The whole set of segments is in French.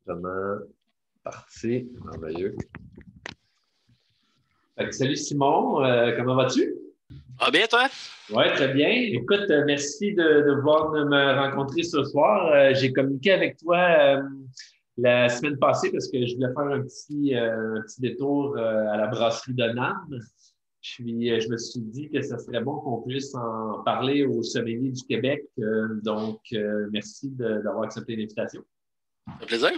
Vraiment parti. Merveilleux. Salut Simon, comment vas-tu? Ah bien, toi? Oui, très bien. Écoute, merci de vouloir me rencontrer ce soir. J'ai communiqué avec toi la semaine passée parce que je voulais faire un petit détour à la brasserie de Nam. Je me suis dit que ça serait bon qu'on puisse en parler au sommelier du Québec. Merci d'avoir accepté l'invitation. Un plaisir.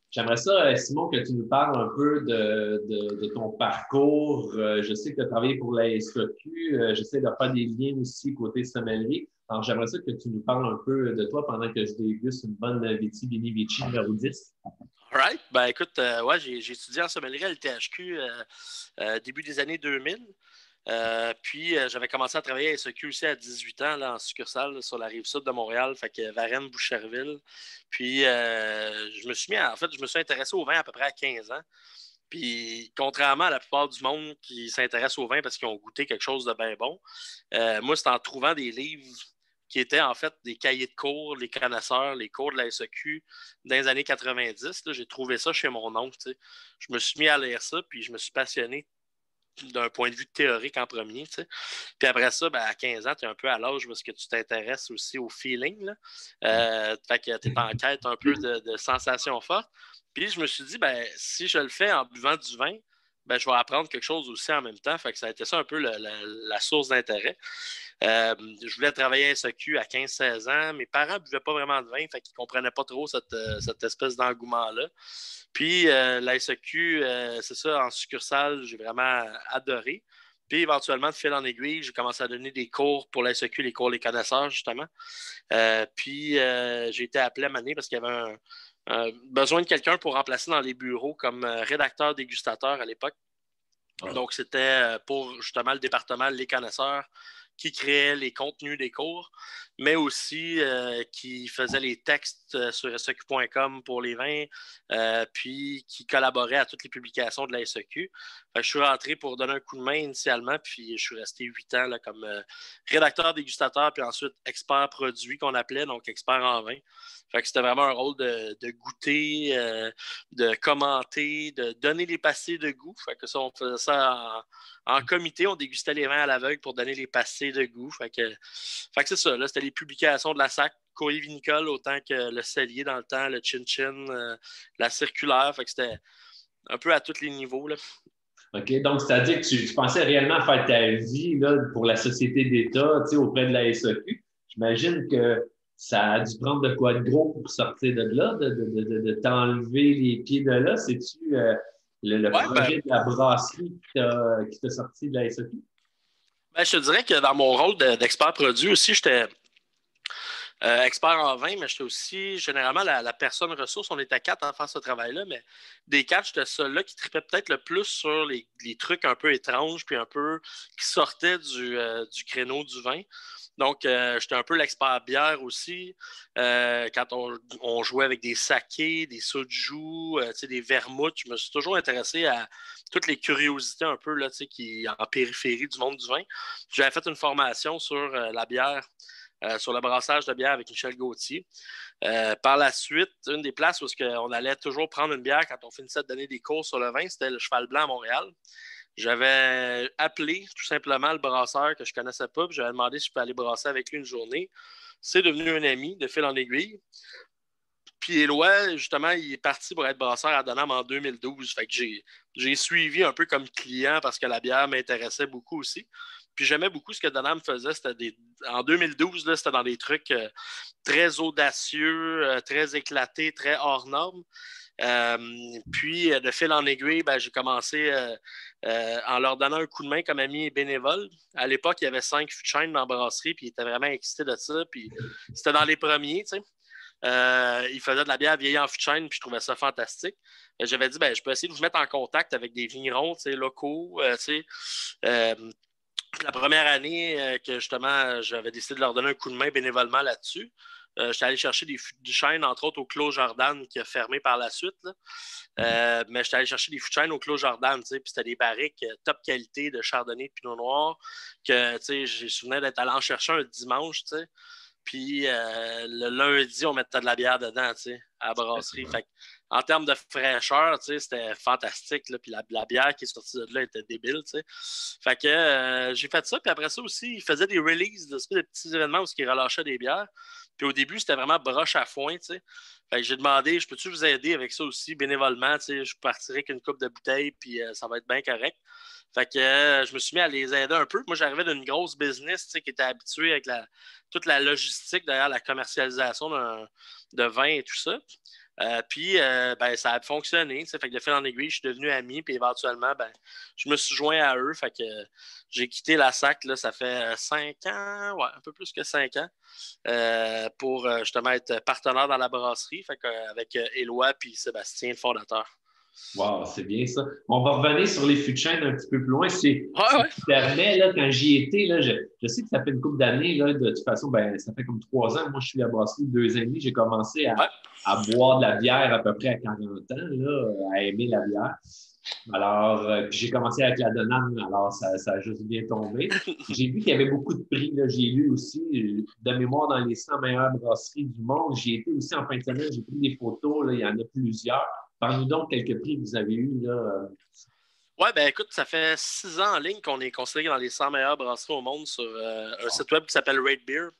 J'aimerais ça, Simon, que tu nous parles un peu de ton parcours. Je sais que tu as travaillé pour la SAQ. J'essaie de faire des liens aussi côté sommelier. Alors, j'aimerais ça que tu nous parles un peu de toi pendant que je déguste une bonne Viti Vini Vici numéro 10. All right. Ben écoute, ouais, j'ai étudié en sommellerie à l'THQ début des années 2000. Puis j'avais commencé à travailler à SEQ aussi à 18 ans là, en succursale là, sur la rive sud de Montréal, fait que Varennes, Boucherville. Puis je me suis intéressé au vin à peu près à 15 ans. Puis contrairement à la plupart du monde qui s'intéresse au vin parce qu'ils ont goûté quelque chose de bien bon, moi c'est en trouvant des livres qui étaient en fait des cahiers de cours, les connaisseurs, les cours de la SEQ dans les années 90. Là, j'ai trouvé ça chez mon oncle. T'sais. Je me suis mis à lire ça, puis je me suis passionné d'un point de vue théorique en premier. T'sais. Puis après ça, ben, à 15 ans, tu es un peu à l'âge parce que tu t'intéresses aussi au feeling. Là. Fait que tu es en quête un peu de sensations fortes. Puis je me suis dit, ben, si je le fais en buvant du vin, ben, je vais apprendre quelque chose aussi en même temps. Fait que ça a été ça un peu la source d'intérêt. Je voulais travailler à SEQ à 15-16 ans. Mes parents ne buvaient pas vraiment de vin, fait qu'ils ne comprenaient pas trop cette espèce d'engouement-là. Puis la SEQ, c'est ça, en succursale, j'ai vraiment adoré. Puis éventuellement, de fil en aiguille, j'ai commencé à donner des cours pour la SEQ, les cours Les Connaisseurs, justement. Puis j'ai été appelé à Mané parce qu'il y avait besoin de quelqu'un pour remplacer dans les bureaux comme rédacteur dégustateur à l'époque. Donc, c'était pour justement le département Les Connaisseurs qui créait les contenus des cours, mais aussi qui faisait les textes sur SEQ.com pour les vins, puis qui collaborait à toutes les publications de la SEQ. Fait que je suis rentré pour donner un coup de main initialement, puis je suis resté 8 ans là, comme rédacteur dégustateur, puis ensuite expert produit qu'on appelait, donc expert en vin. Fait que c'était vraiment un rôle de goûter, de commenter, de donner les passés de goût. Fait que ça, on faisait ça en comité. On dégustait les vins à l'aveugle pour donner les passés de goût. Fait que c'est ça. Là, c'était les publications de la SAC, courrier vinicole, autant que le cellier dans le temps, le chin-chin, la circulaire. Fait que c'était un peu à tous les niveaux. Là. OK, donc c'est-à-dire que tu pensais réellement faire ta vie là, pour la société d'État auprès de la SAQ. J'imagine que ça a dû prendre de quoi de gros pour sortir de là, de t'enlever les pieds de là. C'est-tu le Ouais, projet de la brasserie qui t'a sorti de la SAQ? Ben, je te dirais que dans mon rôle d'expert produit aussi, j'étais expert en vin, mais j'étais aussi généralement la personne ressource. On était 4 à faire ce travail-là, mais des 4, j'étais celui-là qui tripait peut-être le plus sur les trucs un peu étranges, puis un peu qui sortaient du créneau du vin. Donc, j'étais un peu l'expert bière aussi. Quand on jouait avec des sakés, des soju, des vermouths, je me suis toujours intéressé à toutes les curiosités un peu là, qui en périphérie du monde du vin. J'avais fait une formation sur la bière sur le brassage de bière avec Michel Gauthier. Par la suite, une des places où on allait toujours prendre une bière quand on finissait de donner des cours sur le vin, c'était le Cheval Blanc à Montréal. J'avais appelé tout simplement le brasseur que je ne connaissais pas, puis j'avais demandé si je pouvais aller brasser avec lui une journée. C'est devenu un ami de fil en aiguille. Puis Éloi, justement, il est parti pour être brasseur à Donham en 2012. Fait que j'ai suivi un peu comme client parce que la bière m'intéressait beaucoup aussi. Puis j'aimais beaucoup ce que Donham faisait. En 2012, là, c'était dans des trucs très audacieux, très éclatés, très hors normes. Puis, de fil en aiguille, ben, j'ai commencé en leur donnant un coup de main comme ami et bénévole. À l'époque, il y avait 5 fûts de chêne dans la brasserie, puis ils étaient vraiment excités de ça. Puis, c'était dans les premiers, tu sais. Il faisait de la bière vieillie en fût de chêne, puis je trouvais ça fantastique. J'avais dit, ben, je peux essayer de vous mettre en contact avec des vignerons locaux. Euh, la première année que justement, j'avais décidé de leur donner un coup de main bénévolement là-dessus. J'étais allé chercher des fûts de chêne, entre autres, au Clos Jordan, qui a fermé par la suite. Là. Mais j'étais allé chercher des fûts de chêne au Clos Jordan, puis c'était des barriques top qualité de chardonnay et de pinot noir que je me souvenais d'être allé en chercher un dimanche, tu sais. Puis le lundi, on mettait de la bière dedans, tu sais, à la brasserie. Fait que, en termes de fraîcheur, tu sais, c'était fantastique. Là. Puis la bière qui est sortie de là était débile, tu sais. Fait que j'ai fait ça. Puis après ça aussi, ils faisaient des releases, des petits événements où ils relâchaient des bières. Puis au début, c'était vraiment broche à foin, tu sais. Fait que j'ai demandé, je peux-tu vous aider avec ça aussi, bénévolement, tu sais, je partirai qu'une coupe de bouteilles, puis ça va être bien correct. Fait que je me suis mis à les aider un peu. Moi, j'arrivais d'une grosse business, tu sais, qui était habituée avec toute la logistique derrière la commercialisation de vin et tout ça. Puis, ça a fonctionné. Fait que de fil en aiguille, je suis devenu ami. Puis éventuellement, je me suis joint à eux. Fait que j'ai quitté la SAC. Là, ça fait 5 ans, ouais, un peu plus que 5 ans, pour justement être partenaire dans la brasserie. Fait que, avec Éloi puis Sébastien, le fondateur. Wow, c'est bien ça. On va revenir sur les fûts de chêne un petit peu plus loin. Si ouais. tu permets, là, quand j'y étais, là, je sais que ça fait une couple d'années. Là, de toute façon, ça fait comme 3 ans. Moi, je suis à brasserie 2 ans et demi. J'ai commencé à boire de la bière à peu près à 40 ans, là, à aimer la bière. Alors, puis j'ai commencé avec la Donane, alors ça a juste bien tombé. J'ai vu qu'il y avait beaucoup de prix. Là. J'ai lu aussi, de mémoire, dans les 100 meilleures brasseries du monde. J'y étais aussi en fin de semaine. J'ai pris des photos. Là, il y en a plusieurs. Parle-nous donc quelques prix que vous avez eus. Là. Ouais, écoute, ça fait 6 ans en ligne qu'on est considéré dans les 100 meilleures brasseries au monde sur un site web qui s'appelle RateBeer,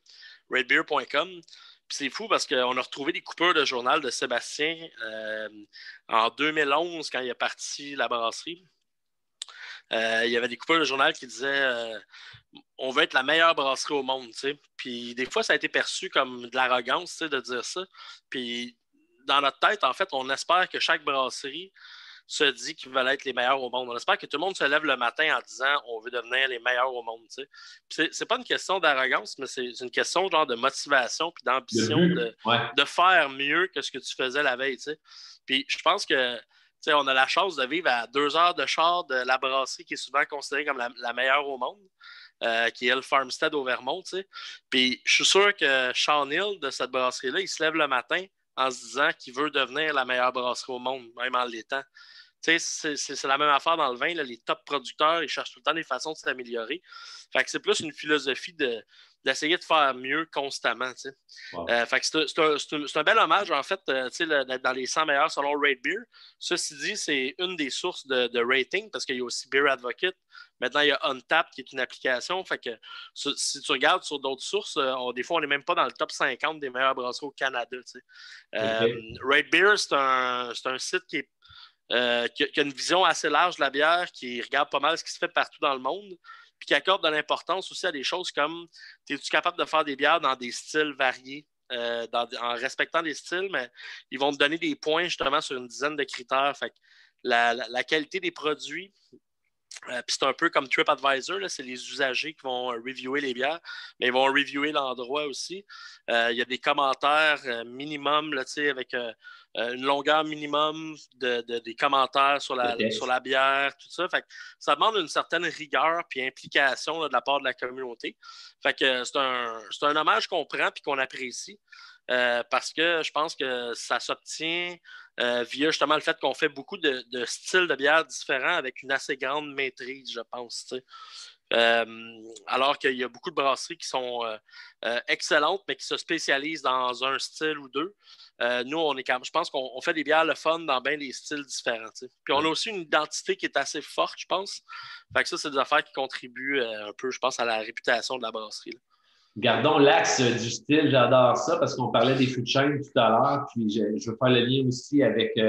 ratebeer.com. Puis c'est fou parce qu'on a retrouvé des coupures de journal de Sébastien en 2011 quand il est parti la brasserie. Il y avait des coupures de journal qui disaient on veut être la meilleure brasserie au monde. T'sais. Puis des fois, ça a été perçu comme de l'arrogance de dire ça. Puis dans notre tête, en fait, on espère que chaque brasserie se dit qu'ils veulent être les meilleurs au monde. On espère que tout le monde se lève le matin en disant on veut devenir les meilleurs au monde. C'est pas une question d'arrogance, mais c'est une question genre de motivation puis d'ambition de faire mieux que ce que tu faisais la veille. T'sais. Puis je pense que on a la chance de vivre à 2 heures de char de la brasserie qui est souvent considérée comme la meilleure au monde. Qui est le Farmstead au Vermont. Puis je suis sûr que Sean Hill de cette brasserie-là, il se lève le matin en se disant qu'il veut devenir la meilleure brasserie au monde, même en l'étant. C'est la même affaire dans le vin. Là, les top producteurs, ils cherchent tout le temps des façons de s'améliorer. Fait que c'est plus une philosophie d'essayer de faire mieux constamment. Wow. Fait que c'est un bel hommage, en fait, dans les 100 meilleurs selon Rate Beer. Ceci dit, c'est une des sources de rating parce qu'il y a aussi Beer Advocate. Maintenant, il y a Untappd qui est une application. Fait que si tu regardes sur d'autres sources, des fois, on n'est même pas dans le top 50 des meilleures brasseries au Canada. Rate Beer, c'est un site qui a une vision assez large de la bière, qui regarde pas mal ce qui se fait partout dans le monde, puis qui accorde de l'importance aussi à des choses comme es-tu capable de faire des bières dans des styles variés, en respectant des styles, mais ils vont te donner des points justement sur une dizaine de critères. Fait que la qualité des produits, puis c'est un peu comme TripAdvisor, là, c'est les usagers qui vont reviewer les bières, mais ils vont reviewer l'endroit aussi. Il y a des commentaires minimum là, avec une longueur minimum des commentaires sur la bière, tout ça. Fait que ça demande une certaine rigueur et implication là, de la part de la communauté. Fait que c'est un hommage qu'on prend et qu'on apprécie. Parce que je pense que ça s'obtient via justement le fait qu'on fait beaucoup de styles de bière différents avec une assez grande maîtrise, je pense. Alors qu'il y a beaucoup de brasseries qui sont excellentes, mais qui se spécialisent dans un style ou deux. Nous, je pense qu'on fait des bières le fun dans bien des styles différents. T'sais. Puis on a aussi une identité qui est assez forte, je pense. Fait que ça, c'est des affaires qui contribuent un peu, je pense, à la réputation de la brasserie. Là. Gardons l'axe du style, j'adore ça parce qu'on parlait des fûts de chêne tout à l'heure, puis je veux faire le lien aussi avec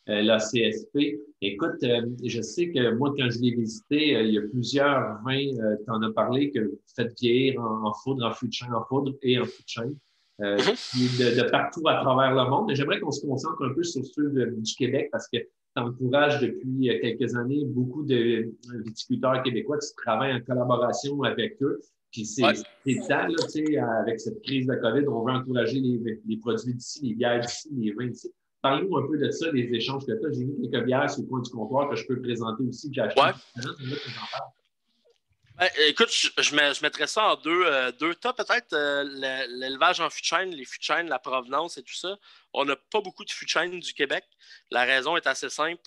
la CSP. Écoute, je sais que moi, quand je l'ai visité, il y a plusieurs vins, tu en as parlé, que vous faites vieillir en foudre, en fût de chêne, en foudre et en fût de chêne, de partout à travers le monde. J'aimerais qu'on se concentre un peu sur ceux du Québec parce que tu encourages depuis quelques années beaucoup de viticulteurs québécois qui travaillent en collaboration avec eux. Puis c'est temps, là, tu sais, avec cette crise de COVID, on veut encourager les produits d'ici, les bières d'ici, les vins d'ici. Parle-nous un peu de ça, des échanges que tu as. J'ai mis quelques bières sur le coin du comptoir que je peux présenter aussi, que j'ai acheté. Écoute, je mettrais ça en deux tas, peut-être. L'élevage en fût de chêne, les fûts de chêne, la provenance et tout ça. On n'a pas beaucoup de fûts de chêne du Québec. La raison est assez simple.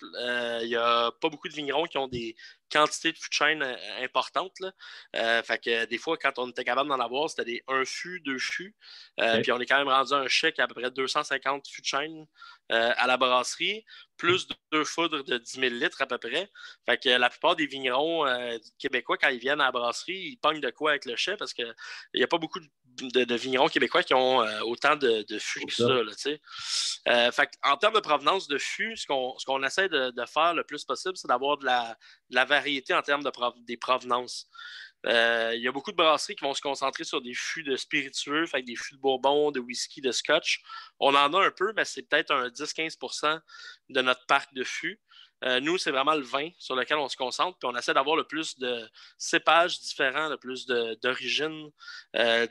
Il n'y a pas beaucoup de vignerons qui ont des quantité de fûts de chêne importante. Là. Fait que des fois, quand on était capable d'en avoir, c'était un fût, 2 fûts. Puis on est quand même rendu à un chèque à peu près 250 fûts de chêne à la brasserie, plus 2 foudres de 10 000 litres à peu près. Fait que la plupart des vignerons québécois, quand ils viennent à la brasserie, ils pognent de quoi avec le chai parce qu'il n'y a pas beaucoup de vignerons québécois qui ont autant de fûts que ça. Là, fait en termes de provenance de fûts, ce qu'on essaie de faire le plus possible, c'est d'avoir de la variété en termes des provenances. Il y a beaucoup de brasseries qui vont se concentrer sur des fûts de spiritueux, fait des fûts de bourbon, de whisky, de scotch. On en a un peu, mais c'est peut-être un 10-15% de notre parc de fûts. Nous, c'est vraiment le vin sur lequel on se concentre, puis on essaie d'avoir le plus de cépages différents, le plus d'origines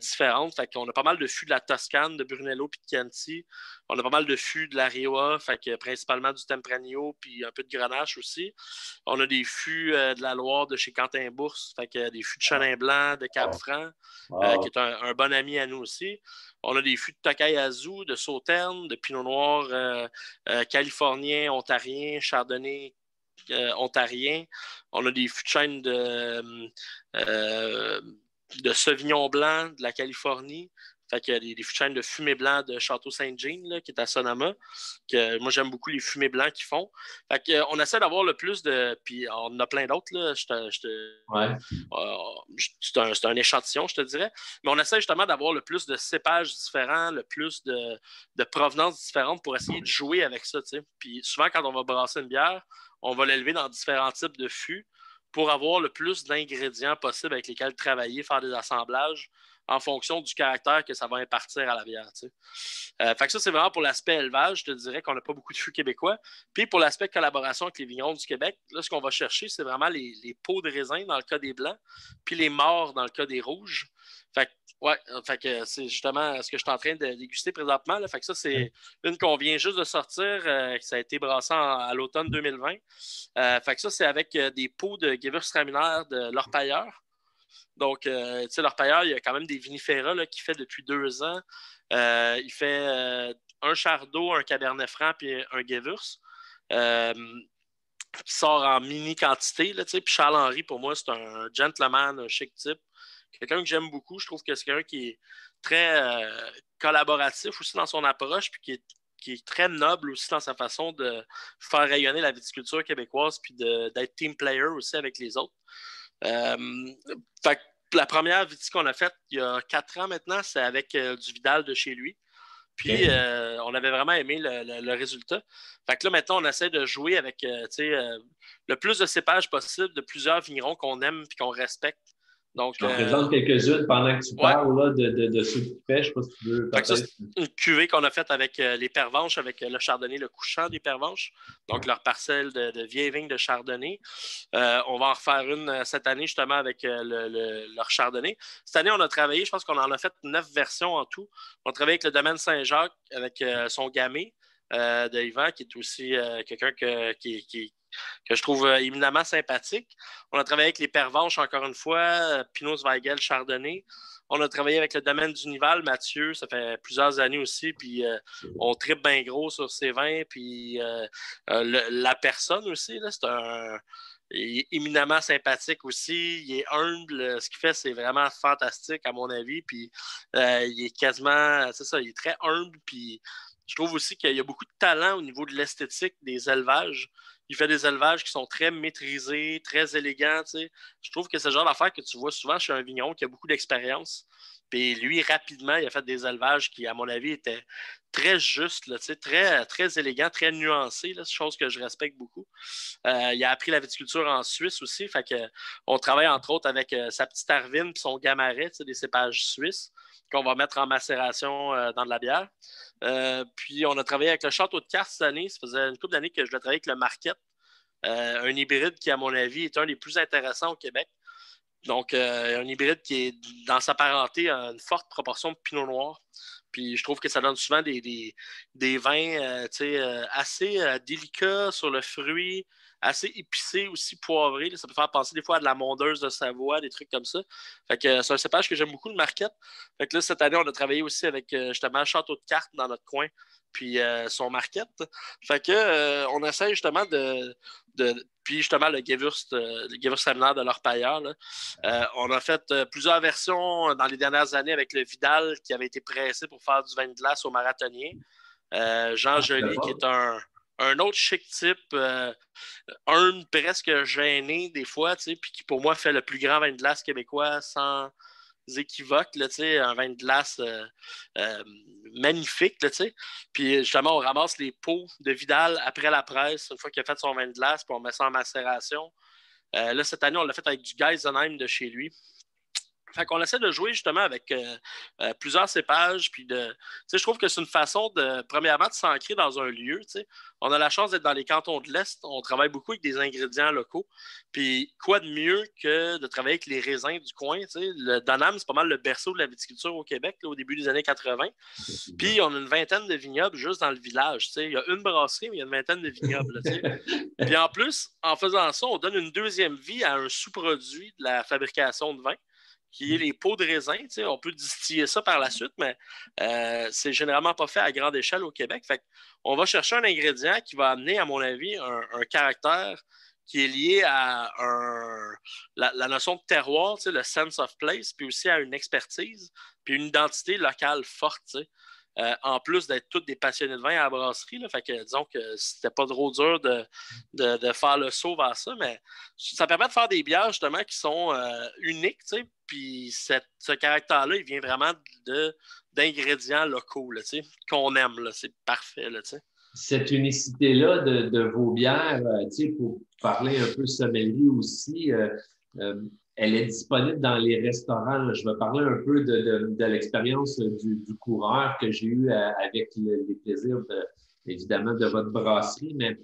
différentes. Fait qu'on a pas mal de fûts de la Toscane, de Brunello puis de Chianti. On a pas mal de fûts de la Rioja, fait que principalement du Tempranillo, puis un peu de Grenache aussi. On a des fûts de la Loire de chez Quentin Bourse, fait que des fûts de Chenin Blanc, de Cap-Franc, qui est un bon ami à nous aussi. On a des fûts de Tokayasu, de Sauternes, de Pinot Noir californien, ontarien, chardonnay ontarien. On a des fûts de chêne de Sauvignon blanc de la Californie. Fait qu'il y a des fûts de chêne de fumée blanc de Château-Saint-Jean, là, qui est à Sonoma. Que, moi, j'aime beaucoup les fumées blancs qu'ils font. Fait qu'on essaie d'avoir le plus de... Puis on en a plein d'autres, là. C'est un échantillon, je te dirais. Mais on essaie justement d'avoir le plus de cépages différents, le plus de provenances différentes pour essayer de jouer avec ça, tu sais. Puis souvent, quand on va brasser une bière, on va l'élever dans différents types de fûts pour avoir le plus d'ingrédients possibles avec lesquels travailler, faire des assemblages en fonction du caractère que ça va impartir à la bière. Fait que ça, c'est vraiment pour l'aspect élevage. Je te dirais qu'on n'a pas beaucoup de fûts québécois. Puis pour l'aspect collaboration avec les vignerons du Québec, là, ce qu'on va chercher, c'est vraiment les peaux de raisin dans le cas des blancs, puis les morts dans le cas des rouges. Fait que c'est justement ce que je suis en train de déguster présentement. Là. Fait que ça, c'est une qu'on vient juste de sortir, ça a été brassé à l'automne 2020. Fait que ça, c'est avec des pots de Gewürztraminer de l'Orpailleur. Donc, tu sais, l'Orpailleur, il y a quand même des vinifera qu'il fait depuis 2 ans. Il fait un Chardot, un Cabernet Franc puis un Gewürz qui sort en mini quantité. Là, puis Charles-Henri, pour moi, c'est un gentleman, un chic type. Quelqu'un que j'aime beaucoup. Je trouve que c'est quelqu'un qui est très collaboratif aussi dans son approche puis qui est très noble aussi dans sa façon de faire rayonner la viticulture québécoise puis d'être team player aussi avec les autres. Fait que la première vitie qu'on a faite il y a 4 ans maintenant, c'est avec du Vidal de chez lui. Puis on avait vraiment aimé le résultat. Fait que là, maintenant, on essaie de jouer avec le plus de cépages possible de plusieurs vignerons qu'on aime et qu'on respecte. Donc, je t'en présente quelques-unes pendant que tu parles là, de ceux qui fait. Je ne sais pas si tu veux peut-être. Ça, c'est une cuvée qu'on a faite avec les Pervenches, avec le Chardonnay, le couchant des Pervenches, donc leur parcelle de vieilles vignes de Chardonnay. On va en refaire une cette année justement avec leur Chardonnay. Cette année, on a travaillé, je pense qu'on en a fait 9 versions en tout. On a travaillé avec le domaine Saint-Jacques, avec son gamay de Yvan, qui est aussi quelqu'un que je trouve éminemment sympathique. On a travaillé avec les Pervenches, encore une fois, Pinot Zweigel, Chardonnay. On a travaillé avec le domaine d'Unival, Mathieu, ça fait plusieurs années aussi, puis on tripe bien gros sur ses vins, puis la personne aussi, là, il est éminemment sympathique aussi, il est humble, ce qu'il fait, c'est vraiment fantastique à mon avis, puis il est quasiment, c'est ça, il est très humble, puis je trouve aussi qu'il y a beaucoup de talent au niveau de l'esthétique des élevages. Il fait des élevages qui sont très maîtrisés, très élégants. T'sais. Je trouve que c'est le genre d'affaire que tu vois souvent chez un vigneron qui a beaucoup d'expérience. Puis lui, rapidement, il a fait des élevages qui, à mon avis, étaient très justes, là, très, très élégants, très nuancés. Là, chose que je respecte beaucoup. Il a appris la viticulture en Suisse aussi. Fait que, on travaille entre autres avec sa petite Arvine et son Gamaret, des cépages suisses qu'on va mettre en macération dans de la bière. Puis on a travaillé avec le Château de Carte cette année. Ça faisait une couple d'années que je l'ai travaillé avec le Marquette. Un hybride qui, à mon avis, est un des plus intéressants au Québec. Donc, un hybride qui est, dans sa parenté, a une forte proportion de pinot noir. Puis je trouve que ça donne souvent des vins assez délicats sur le fruit, assez épicé aussi, poivré. Là. Ça peut faire penser des fois à de la mondeuse de Savoie, des trucs comme ça. Fait que c'est un cépage que j'aime beaucoup, le Marquette. Fait que là, cette année, on a travaillé aussi avec justement Château de Cartes dans notre coin, puis son Marquette. Fait que on essaie justement puis justement le Gewürztraminer de l'Orpailleur. On a fait plusieurs versions dans les dernières années avec le Vidal qui avait été pressé pour faire du vin de glace au marathonnier. Jean Joly qui est un autre chic type, presque gêné des fois, puis qui pour moi fait le plus grand vin de glace québécois sans équivoque, là, un vin de glace magnifique. Là, puis justement, on ramasse les pots de Vidal après la presse, une fois qu'il a fait son vin de glace, puis on met ça en macération. Là, cette année, on l'a fait avec du Geisenheim de chez lui. Fait qu'on essaie de jouer justement avec plusieurs cépages. Puis je trouve que c'est une façon premièrement, de s'ancrer dans un lieu. T'sais. On a la chance d'être dans les cantons de l'Est. On travaille beaucoup avec des ingrédients locaux. Puis quoi de mieux que de travailler avec les raisins du coin? T'sais. Le Donham, c'est pas mal le berceau de la viticulture au Québec là, au début des années 80. Puis on a une vingtaine de vignobles juste dans le village. T'sais. Il y a une brasserie, mais il y a une vingtaine de vignobles. Puis en plus, en faisant ça, on donne une deuxième vie à un sous-produit de la fabrication de vin, qui est les pots de raisin. On peut distiller ça par la suite, mais c'est généralement pas fait à grande échelle au Québec. Fait on va chercher un ingrédient qui va amener, à mon avis, un caractère qui est lié à la notion de terroir, le sense of place, puis aussi à une expertise, puis une identité locale forte. En plus d'être tous des passionnés de vin à la brasserie. Là, fait que disons que c'était pas trop dur de faire le saut vers ça, mais ça permet de faire des bières justement qui sont uniques, puis ce caractère-là, il vient vraiment d'ingrédients locaux là, qu'on aime. Là, c'est parfait. Là, cette unicité-là de vos bières, pour parler un peu sommelier aussi, elle est disponible dans les restaurants. Là. Je vais parler un peu de l'expérience du coureur que j'ai eu avec les plaisirs, évidemment, de votre brasserie, mais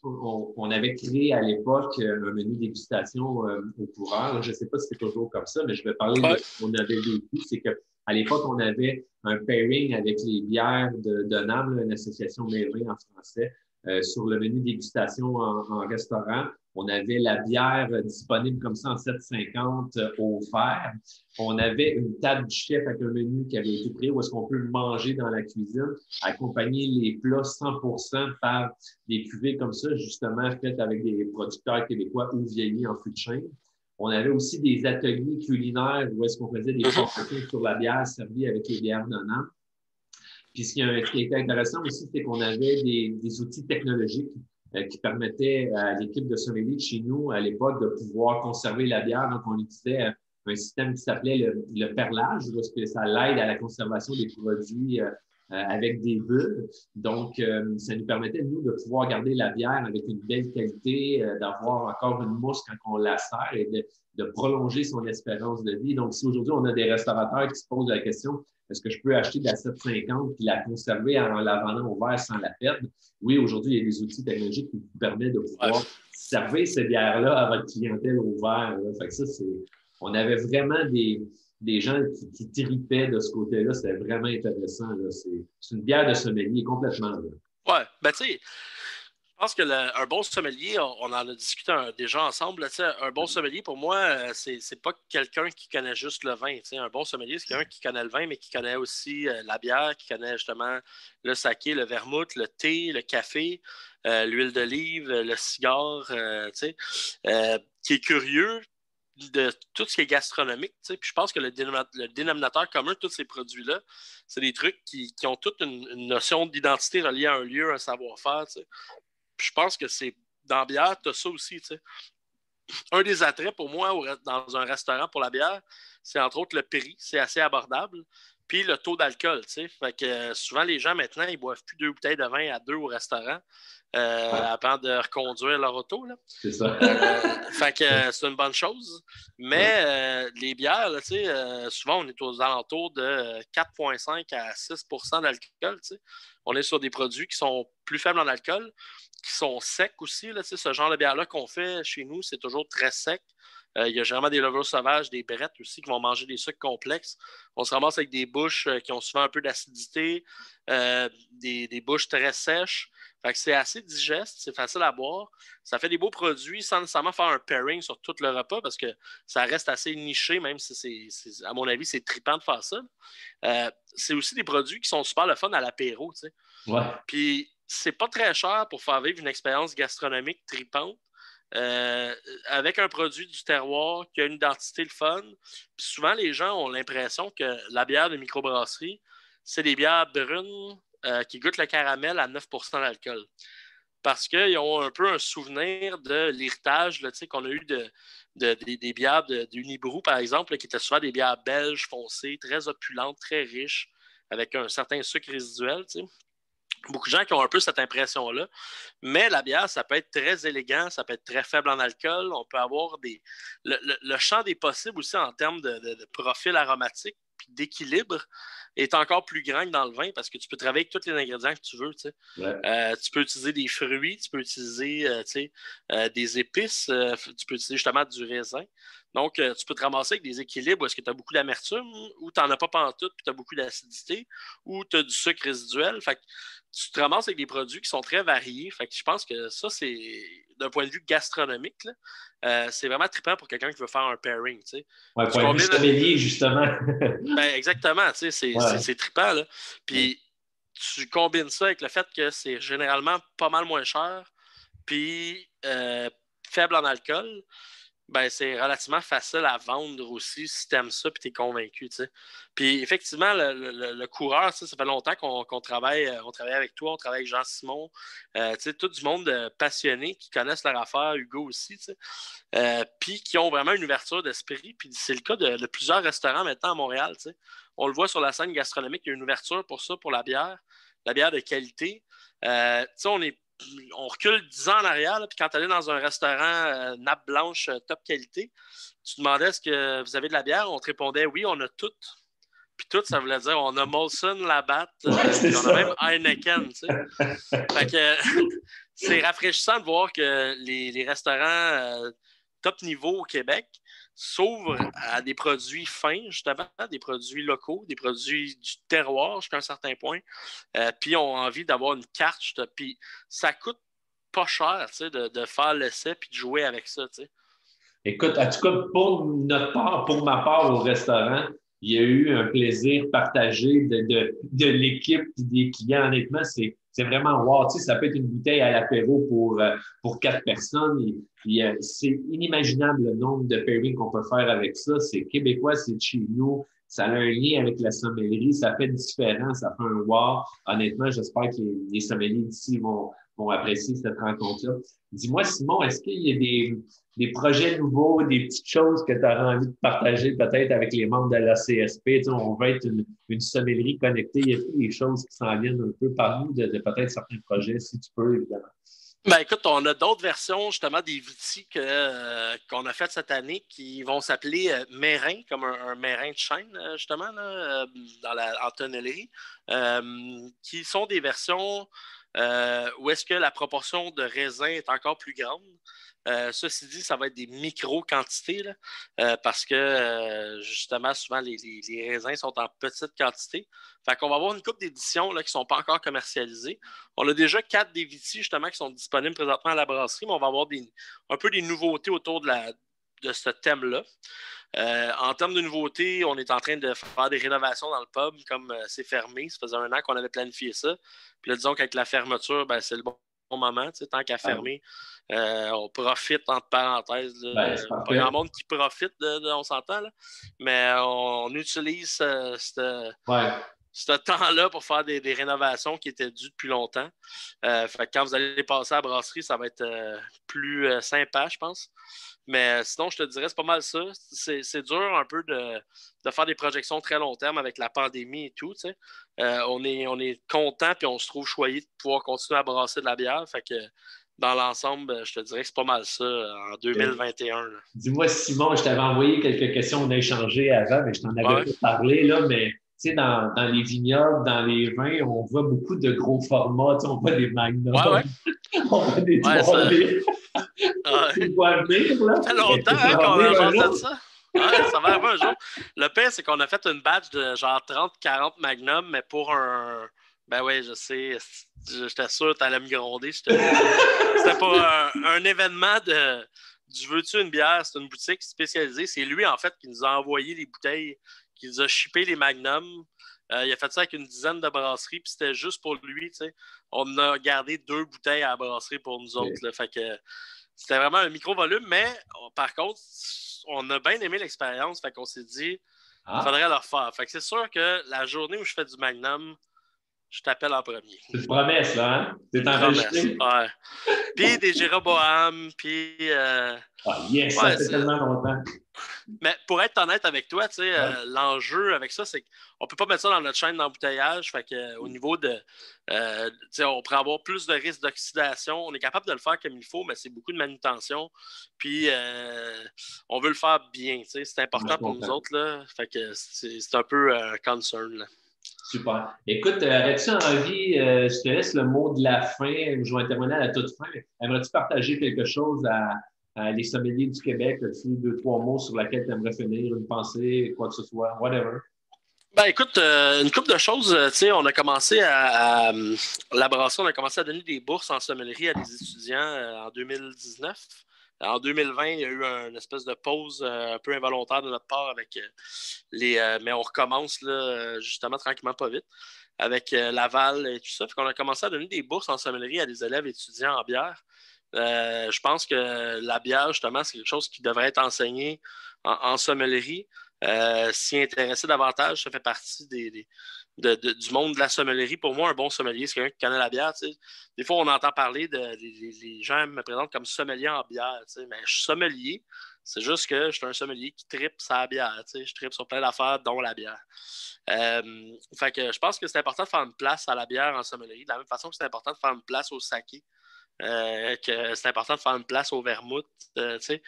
on avait créé à l'époque un menu dégustation au coureur. Je ne sais pas si c'est toujours comme ça, mais je vais parler de ce qu'on avait vécu. C'est qu'à l'époque, on avait un pairing avec les bières de NAM, une association mairie en français, sur le menu dégustation en restaurant. On avait la bière disponible comme ça en 7,50 au verre. On avait une table du chef avec un menu qui avait été pris où est-ce qu'on peut manger dans la cuisine, accompagner les plats 100% par des cuvées comme ça, justement faites avec des producteurs québécois ou vieillis en fût de chêne. On avait aussi des ateliers culinaires où est-ce qu'on faisait des formations sur la bière servie avec les bières de NAM. Puis ce qui était intéressant aussi, c'est qu'on avait des outils technologiques qui permettaient à l'équipe de sommelier de chez nous, à l'époque, de pouvoir conserver la bière. Donc, on utilisait un système qui s'appelait le perlage, parce que ça l'aide à la conservation des produits avec des bulles. Donc, ça nous permettait, nous, de pouvoir garder la bière avec une belle qualité, d'avoir encore une mousse quand on la sert et de prolonger son espérance de vie. Donc, si aujourd'hui, on a des restaurateurs qui se posent la question, est-ce que je peux acheter de la 750 puis la conserver en la vendant au verre sans la perdre? Oui, aujourd'hui, il y a des outils technologiques qui vous permettent de pouvoir servir ces bières-là à votre clientèle au verre. Là. Fait que ça, on avait vraiment des gens qui tripaient de ce côté-là. C'était vraiment intéressant. Là. C'est une bière de sommelier complètement. Là. Ouais, ben tu sais, je pense que un bon sommelier, on en a discuté déjà ensemble, là, un bon sommelier, pour moi, c'est pas quelqu'un qui connaît juste le vin. Un bon sommelier, c'est quelqu'un qui connaît le vin, mais qui connaît aussi la bière, qui connaît justement le saké, le vermouth, le thé, le café, l'huile d'olive, le cigare, qui est curieux de tout ce qui est gastronomique. Puis je pense que le dénominateur commun de tous ces produits-là, c'est des trucs qui ont toute une notion d'identité reliée à un lieu, un savoir-faire. Puis je pense que c'est dans la bière, tu as ça aussi. T'sais. Un des attraits pour moi dans un restaurant pour la bière, c'est entre autres le prix. C'est assez abordable. Puis le taux d'alcool. Fait que souvent, les gens maintenant, ils boivent plus 2 bouteilles de vin à 2 au restaurant avant de reconduire leur auto. Là. C'est ça. Fait que c'est une bonne chose. Mais les bières, là, souvent, on est aux alentours de 4,5 à 6 d'alcool. On est sur des produits qui sont plus faibles en alcool, qui sont secs aussi. Là, ce genre de bière-là qu'on fait chez nous, c'est toujours très sec. Il y a généralement des levures sauvages, des brettes aussi qui vont manger des sucres complexes. On se ramasse avec des bouches qui ont souvent un peu d'acidité, des bouches très sèches. Fait que c'est assez digeste, c'est facile à boire. Ça fait des beaux produits sans nécessairement faire un pairing sur tout le repas parce que ça reste assez niché, même si à mon avis, c'est trippant de faire ça. C'est aussi des produits qui sont super le fun à l'apéro, tu sais. Ouais. Puis c'est pas très cher pour faire vivre une expérience gastronomique trippante. Avec un produit du terroir qui a une identité le fun. Puis souvent, les gens ont l'impression que la bière de microbrasserie, c'est des bières brunes qui goûtent le caramel à 9% d'alcool. Parce qu'ils ont un peu un souvenir de l'héritage là, qu'on a eu des bières d'Unibrou, par exemple, là, qui étaient souvent des bières belges foncées, très opulentes, très riches, avec un certain sucre résiduel. T'sais. Beaucoup de gens qui ont un peu cette impression-là. Mais la bière, ça peut être très élégant, ça peut être très faible en alcool. On peut avoir le champ des possibles aussi en termes de profil aromatique puis d'équilibre est encore plus grand que dans le vin parce que tu peux travailler avec tous les ingrédients que tu veux. Ouais. Tu peux utiliser des fruits, tu peux utiliser des épices, tu peux utiliser justement du raisin. Donc, tu peux te ramasser avec des équilibres où est-ce que tu as beaucoup d'amertume, ou tu n'en as pas pantoute, puis tu as beaucoup d'acidité, ou tu as du sucre résiduel. Fait que tu te ramasses avec des produits qui sont très variés. Fait que je pense que ça, c'est d'un point de vue gastronomique, là, c'est vraiment trippant pour quelqu'un qui veut faire un pairing. Tu sais. Ouais, point de vue sommelier, justement. Ben, exactement, tu sais, c'est trippant. Là. Puis tu combines ça avec le fait que c'est généralement pas mal moins cher, puis faible en alcool. Ben, c'est relativement facile à vendre aussi si tu aimes ça et tu es convaincu. T'sais. Puis effectivement, le coureur, ça fait longtemps qu'on travaille, on travaille avec toi, on travaille avec Jean-Simon, tout du monde passionné qui connaissent leur affaire, Hugo aussi, puis qui ont vraiment une ouverture d'esprit. Puis c'est le cas de plusieurs restaurants maintenant à Montréal. T'sais. On le voit sur la scène gastronomique, il y a une ouverture pour ça, pour la bière de qualité. On recule 10 ans en arrière, là, puis quand tu allais dans un restaurant nappe blanche top qualité, tu demandais est-ce que vous avez de la bière, on te répondait oui, on a tout. Puis tout, ça voulait dire on a Molson, Labatt, puis on a même Heineken. Tu sais. Fait que c'est rafraîchissant de voir que les restaurants top niveau au Québec s'ouvrent à des produits fins, justement, des produits locaux, des produits du terroir jusqu'à un certain point, puis ont envie d'avoir une carte. Puis ça coûte pas cher de faire l'essai puis de jouer avec ça. T'sais. Écoute, en tout cas, pour notre part, pour ma part au restaurant, il y a eu un plaisir partagé de l'équipe et des clients. Honnêtement, c'est vraiment wow. Tu sais, ça peut être une bouteille à l'apéro pour 4 personnes. C'est inimaginable le nombre de pairings qu'on peut faire avec ça. C'est québécois, c'est de chez nous. Ça a un lien avec la sommellerie. Ça fait différent, ça fait un wow. Honnêtement, j'espère que les sommeliers d'ici vont apprécier cette rencontre-là. Dis-moi, Simon, est-ce qu'il y a des projets nouveaux, des petites choses que tu aurais envie de partager peut-être avec les membres de la CSP? Tu sais, on veut être une sommellerie connectée. Il y a des choses qui s'en viennent un peu par nous de peut-être certains projets, si tu peux, évidemment. Ben écoute, on a d'autres versions justement des vitis qu'on a faites cette année qui vont s'appeler Mérin, comme un mérin de chêne, justement, là, en tonnellerie, qui sont des versions où est-ce que la proportion de raisin est encore plus grande. Ceci dit, ça va être des micro-quantités là, parce que justement, souvent, les raisins sont en petite quantité. Fait qu'on va avoir une couple d'éditions là, qui ne sont pas encore commercialisées. On a déjà 4 des vitis justement qui sont disponibles présentement à la brasserie, mais on va avoir un peu des nouveautés autour de ce thème-là. En termes de nouveautés, on est en train de faire des rénovations dans le pub, comme c'est fermé. Ça faisait 1 an qu'on avait planifié ça. Puis là, disons qu'avec la fermeture, ben, c'est le bon moment. Tant qu'à fermer, on profite, entre parenthèses. Pas grand monde qui profite, on s'entend, là. Mais on utilise ce temps-là pour faire des rénovations qui étaient dues depuis longtemps. Fait que quand vous allez passer à la brasserie, ça va être plus sympa, je pense. Mais sinon, je te dirais, c'est pas mal ça. C'est dur un peu de faire des projections très long terme avec la pandémie et tout. On est content et on se trouve choyé de pouvoir continuer à brasser de la bière. Fait que dans l'ensemble, je te dirais que c'est pas mal ça en 2021. Là. Dis-moi, Simon, je t'avais envoyé quelques questions, on a échangé avant, mais je t'en avais pas parlé, là, mais tu sais, dans les vignobles, dans les vins, on voit beaucoup de gros formats. On voit des magnums, on voit des 3 litres. Tu vois venir, là. Ça fait longtemps Ça va qu'on venir a un jasé de jour. ça. Ouais, ça va arriver un jour. Le pire, c'est qu'on a fait une batch de genre 30-40 Magnum, mais pour un. Ben ouais, je sais. J'étais sûr que t'allais me gronder. C'était pour un événement de. Du Veux-tu une bière? C'est une boutique spécialisée. C'est lui, en fait, qui nous a envoyé les bouteilles, qui nous a shippé les Magnum. Il a fait ça avec une dizaine de brasseries, puis c'était juste pour lui, tu sais. On a gardé 2 bouteilles à la brasserie pour nous autres, là. Fait que c'était vraiment un micro-volume, mais par contre, on a bien aimé l'expérience, fait qu'on s'est dit, il faudrait le refaire. Fait que c'est sûr que la journée où je fais du Magnum, je t'appelle en premier. C'est une promesse, là, hein? C'est enregistré. Ouais. Puis des Jéroboam, puis... Ah, yes, ça ouais, fait tellement longtemps. mais pour être honnête avec toi, tu sais, Ouais. l'enjeu avec ça, c'est qu'on peut pas mettre ça dans notre chaîne d'embouteillage. Fait que, au niveau de. Tu sais, on pourrait avoir plus de risques d'oxydation. On est capable de le faire comme il faut, mais c'est beaucoup de manutention. Puis, on veut le faire bien. Tu sais, c'est important pour nous autres. Là. Fait que c'est un peu concern. Là. Super. Écoute, aurais-tu envie, je te laisse le mot de la fin, je vais intervenir à la toute fin. Aimerais-tu partager quelque chose à les sommeliers du Québec? As-tu 2, 3 mots sur lesquels tu aimerais finir, une pensée, quoi que ce soit, whatever? Ben écoute, une couple de choses, tu sais, on a commencé à la brasserie, on a commencé à donner des bourses en sommellerie à des étudiants en 2019. En 2020, il y a eu une espèce de pause un peu involontaire de notre part avec mais on recommence là, justement tranquillement pas vite avec Laval et tout ça. Fait qu'on a commencé à donner des bourses en sommellerie à des élèves étudiants en bière. Je pense que la bière, justement, c'est quelque chose qui devrait être enseigné en sommellerie. S'y intéresser davantage, ça fait partie du monde de la sommellerie. Pour moi, un bon sommelier, c'est quelqu'un qui connaît la bière. Tu sais. Des fois, on entend parler les gens me présentent comme sommelier en bière. Tu sais. Mais je suis sommelier. C'est juste que je suis un sommelier qui tripe sa bière. Tu sais. Je tripe sur plein d'affaires, dont la bière. Fait que je pense que c'est important de faire une place à la bière en sommellerie, de la même façon que c'est important de faire une place au saké. Que c'est important de faire une place au vermouth. Tu sais.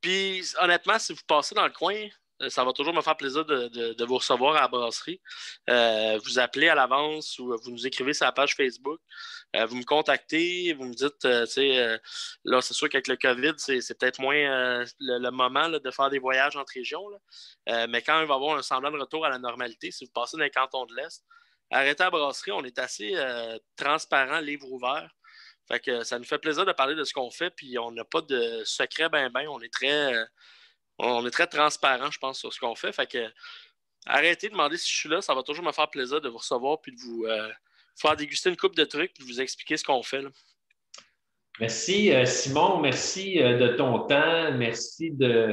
Puis, honnêtement, si vous passez dans le coin, ça va toujours me faire plaisir de vous recevoir à la brasserie. Vous appelez à l'avance ou vous nous écrivez sur la page Facebook. Vous me contactez, vous me dites, tu sais, là, c'est sûr qu'avec le COVID, c'est peut-être moins le moment là, de faire des voyages entre régions. Là. Mais quand il va y avoir un semblant de retour à la normalité, si vous passez dans les cantons de l'Est, arrêtez à la brasserie, on est assez transparent, livre ouvert. Fait que ça nous fait plaisir de parler de ce qu'on fait, puis on n'a pas de secret on est très transparent, je pense, sur ce qu'on fait. Fait que arrêtez de demander si je suis là, ça va toujours me faire plaisir de vous recevoir puis de vous faire déguster une coupe de trucs puis de vous expliquer ce qu'on fait. Là. Merci, Simon. Merci de ton temps. Merci de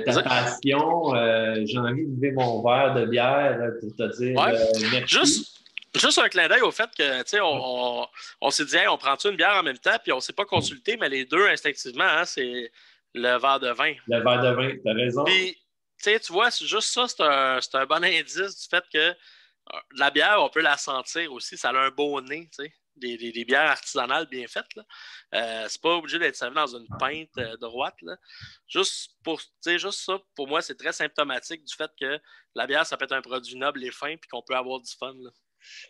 ta passion. J'ai envie de lever mon verre de bière pour te dire merci. Juste un clin d'œil au fait que, tu sais, on s'est dit, hey, on prend-tu une bière en même temps, puis on ne s'est pas consulté, mais les deux, instinctivement, hein, c'est le verre de vin. Le verre de vin, tu as raison. Puis, tu vois, juste ça, c'est un bon indice du fait que la bière, on peut la sentir aussi. Ça a un beau nez, tu sais. Des bières artisanales bien faites. Là. C'est pas obligé d'être servi dans une pinte droite. Là. Juste ça, pour moi, c'est très symptomatique du fait que la bière, ça peut être un produit noble et fin puis qu'on peut avoir du fun. Là.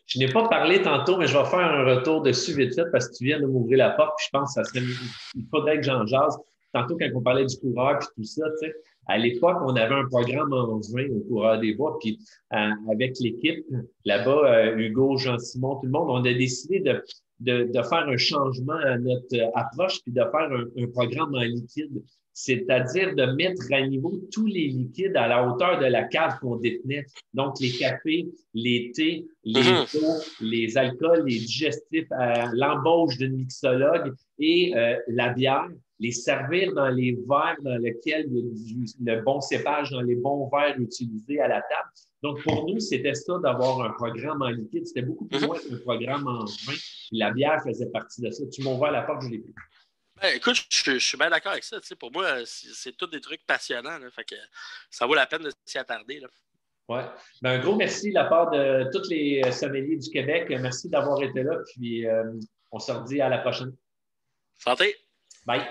Je n'ai pas parlé tantôt, mais je vais faire un retour dessus vite fait parce que tu viens de m'ouvrir la porte. Puis je pense que il faudrait que j'en jase. Tantôt, quand on parlait du coureur et tout ça, tu sais, à l'époque, on avait un programme en vin au Coureur des Bois. Puis avec l'équipe, là-bas, Hugo, Jean-Simon, tout le monde, on a décidé de faire un changement à notre approche puis de faire un programme en liquide. C'est-à-dire de mettre à niveau tous les liquides à la hauteur de la cave qu'on détenait. Donc, les cafés, les thés, les eaux, les alcools, les digestifs, l'embauche d'une mixologue et la bière, les servir dans les verres dans lesquels il y a le bon cépage, dans les bons verres utilisés à la table. Donc, pour nous, c'était ça d'avoir un programme en liquide. C'était beaucoup plus loin qu'un programme en vin. Puis la bière faisait partie de ça. Tu m'as ouvert la porte, je l'ai pris. Ben, écoute, je suis bien d'accord avec ça. Pour moi, c'est tous des trucs passionnants. Là, fait que ça vaut la peine de s'y attarder. Là. Ouais. Ben, un gros merci de la part de tous les sommeliers du Québec. Merci d'avoir été là. Puis on se redit à la prochaine. Santé! Bye!